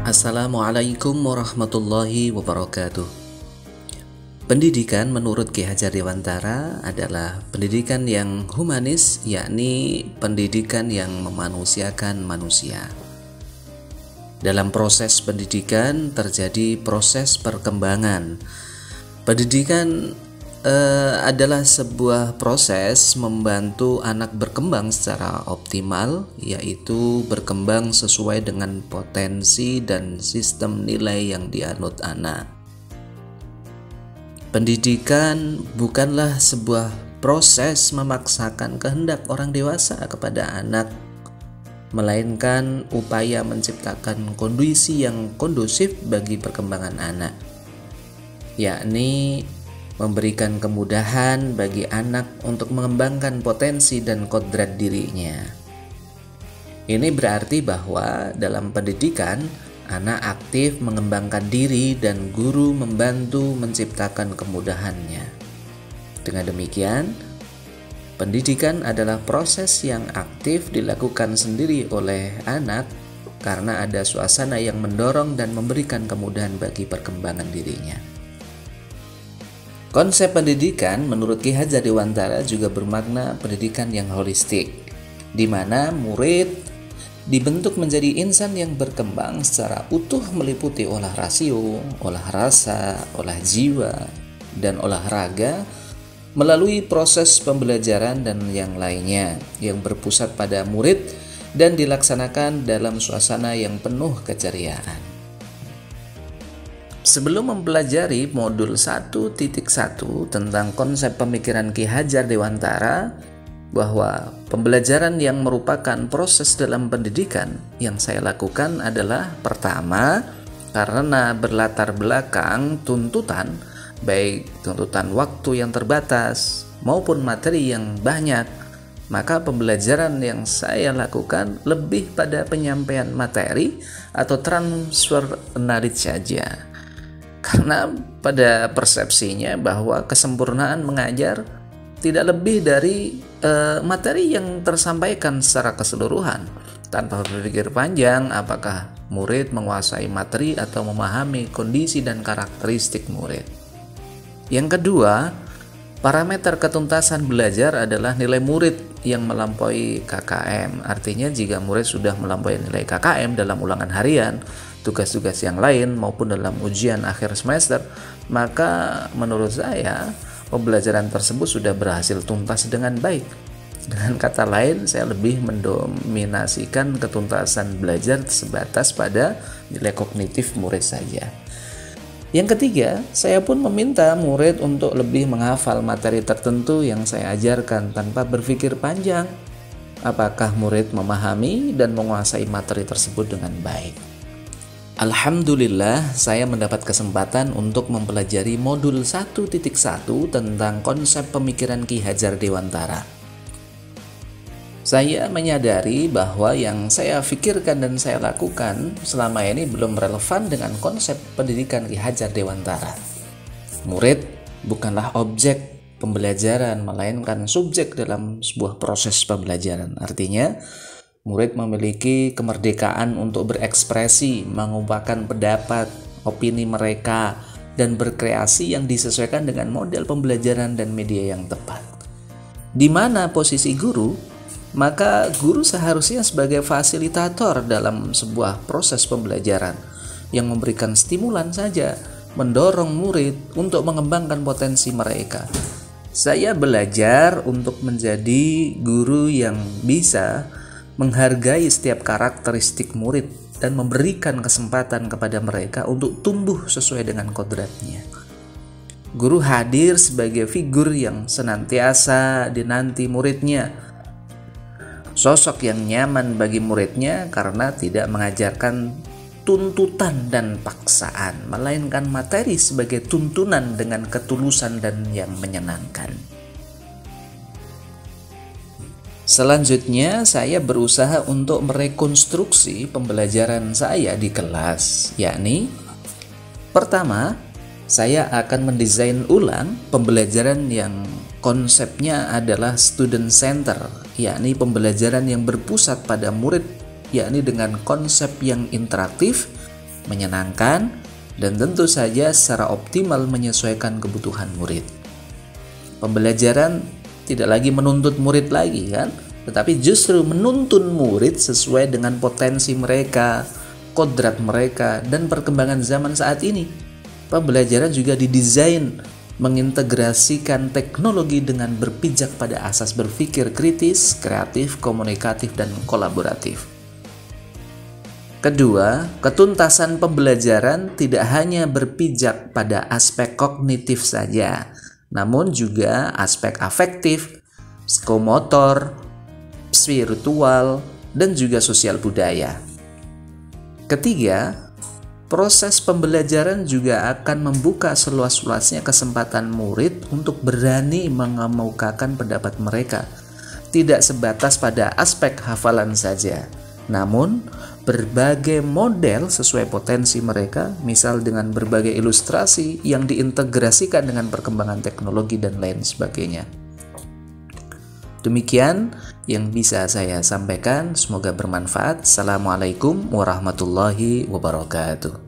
Assalamualaikum warahmatullahi wabarakatuh. Pendidikan menurut Ki Hajar Dewantara adalah pendidikan yang humanis, yakni pendidikan yang memanusiakan manusia. Dalam proses pendidikan terjadi proses perkembangan. Pendidikan adalah sebuah proses membantu anak berkembang secara optimal, yaitu berkembang sesuai dengan potensi dan sistem nilai yang dianut anak. Pendidikan bukanlah sebuah proses memaksakan kehendak orang dewasa kepada anak, melainkan upaya menciptakan kondisi yang kondusif bagi perkembangan anak, yakni memberikan kemudahan bagi anak untuk mengembangkan potensi dan kodrat dirinya. Ini berarti bahwa dalam pendidikan, anak aktif mengembangkan diri dan guru membantu menciptakan kemudahannya. Dengan demikian, pendidikan adalah proses yang aktif dilakukan sendiri oleh anak karena ada suasana yang mendorong dan memberikan kemudahan bagi perkembangan dirinya. Konsep pendidikan menurut Ki Hajar Dewantara juga bermakna pendidikan yang holistik, di mana murid dibentuk menjadi insan yang berkembang secara utuh meliputi olah rasio, olah rasa, olah jiwa, dan olahraga melalui proses pembelajaran dan yang lainnya yang berpusat pada murid dan dilaksanakan dalam suasana yang penuh keceriaan. Sebelum mempelajari modul 1.1 tentang konsep pemikiran Ki Hajar Dewantara, bahwa pembelajaran yang merupakan proses dalam pendidikan yang saya lakukan adalah pertama, karena berlatar belakang tuntutan, baik tuntutan waktu yang terbatas maupun materi yang banyak, maka pembelajaran yang saya lakukan lebih pada penyampaian materi atau transfer knowledge saja. Karena pada persepsinya bahwa kesempurnaan mengajar tidak lebih dari materi yang tersampaikan secara keseluruhan, tanpa berpikir panjang apakah murid menguasai materi atau memahami kondisi dan karakteristik murid. Yang kedua, parameter ketuntasan belajar adalah nilai murid yang melampaui KKM. Artinya jika murid sudah melampaui nilai KKM dalam ulangan harian, tugas-tugas yang lain maupun dalam ujian akhir semester, maka menurut saya pembelajaran tersebut sudah berhasil tuntas dengan baik. Dengan kata lain, saya lebih mendominasikan ketuntasan belajar sebatas pada nilai kognitif murid saja. Yang ketiga, saya pun meminta murid untuk lebih menghafal materi tertentu yang saya ajarkan tanpa berpikir panjang apakah murid memahami dan menguasai materi tersebut dengan baik. Alhamdulillah, saya mendapat kesempatan untuk mempelajari modul 1.1 tentang konsep pemikiran Ki Hajar Dewantara. Saya menyadari bahwa yang saya pikirkan dan saya lakukan selama ini belum relevan dengan konsep pendidikan Ki Hajar Dewantara. Murid bukanlah objek pembelajaran, melainkan subjek dalam sebuah proses pembelajaran. Artinya, murid memiliki kemerdekaan untuk berekspresi, mengungkapkan pendapat, opini mereka, dan berkreasi yang disesuaikan dengan model pembelajaran dan media yang tepat. Di mana posisi guru? Maka guru seharusnya sebagai fasilitator dalam sebuah proses pembelajaran yang memberikan stimulan saja, mendorong murid untuk mengembangkan potensi mereka. Saya belajar untuk menjadi guru yang bisa menghargai setiap karakteristik murid dan memberikan kesempatan kepada mereka untuk tumbuh sesuai dengan kodratnya. Guru hadir sebagai figur yang senantiasa dinanti muridnya, sosok yang nyaman bagi muridnya karena tidak mengajarkan tuntutan dan paksaan, melainkan materi sebagai tuntunan dengan ketulusan dan yang menyenangkan. Selanjutnya, saya berusaha untuk merekonstruksi pembelajaran saya di kelas, yakni pertama, saya akan mendesain ulang pembelajaran yang konsepnya adalah student center, yakni pembelajaran yang berpusat pada murid, yakni dengan konsep yang interaktif menyenangkan, dan tentu saja secara optimal menyesuaikan kebutuhan murid. Pembelajaran tidak lagi menuntut murid lagi kan, tetapi justru menuntun murid sesuai dengan potensi mereka, kodrat mereka, dan perkembangan zaman saat ini. Pembelajaran juga didesain mengintegrasikan teknologi dengan berpijak pada asas berpikir kritis, kreatif, komunikatif, dan kolaboratif. Kedua, ketuntasan pembelajaran tidak hanya berpijak pada aspek kognitif saja, namun juga aspek afektif, psikomotor, spiritual, dan juga sosial budaya. Ketiga, proses pembelajaran juga akan membuka seluas-luasnya kesempatan murid untuk berani mengemukakan pendapat mereka, tidak sebatas pada aspek hafalan saja, namun berbagai model sesuai potensi mereka, misal dengan berbagai ilustrasi yang diintegrasikan dengan perkembangan teknologi dan lain sebagainya. Demikian yang bisa saya sampaikan, semoga bermanfaat. Assalamualaikum warahmatullahi wabarakatuh.